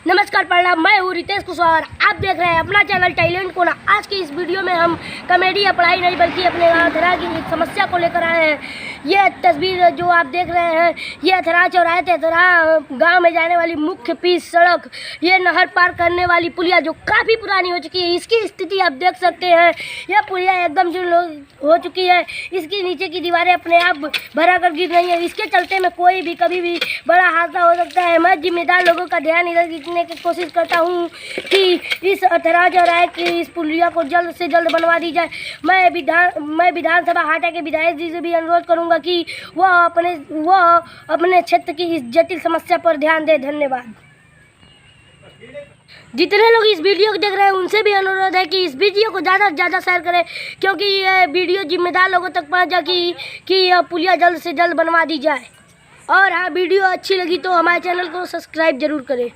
नमस्कार प्रणाम, मैं हूँ रितेश कुशवाहा। आप देख रहे हैं अपना चैनल टैलेंट कोना। आज की इस वीडियो में हम कॉमेडी या पढ़ाई नहीं बल्कि अपने अथरा की एक समस्या को लेकर आए हैं। ये तस्वीर जो आप देख रहे हैं ये अथरा चौराहे से अथरा गांव में जाने वाली मुख्य पिच सड़क, ये नहर पार करने वाली पुलिया जो काफ़ी पुरानी हो चुकी है, इसकी स्थिति आप देख सकते हैं। यह पुलिया एकदम जो हो चुकी है, इसकी नीचे की दीवारें अपने आप भरा कर गिर रही है। इसके चलते में कोई भी कभी भी बड़ा हादसा हो सकता है। मैं जिम्मेदार लोगों का ध्यान इधर खींचने की कोशिश करता हूँ कि इस अथरा चौराहे की इस पुलिया को जल्द से जल्द बनवा दी जाए। मैं विधानसभा हाटा के विधायक जी से भी अनुरोध करूँगा कि वह अपने क्षेत्र की इस जटिल समस्या पर ध्यान दें। धन्यवाद। जितने लोग इस वीडियो को देख रहे हैं उनसे भी अनुरोध है कि इस वीडियो को ज़्यादा से ज़्यादा शेयर करें, क्योंकि ये वीडियो जिम्मेदार लोगों तक पहुंच जाए कि यह पुलिया जल्द से जल्द बनवा दी जाए। और हाँ, वीडियो अच्छी लगी तो हमारे चैनल को सब्सक्राइब जरूर करें।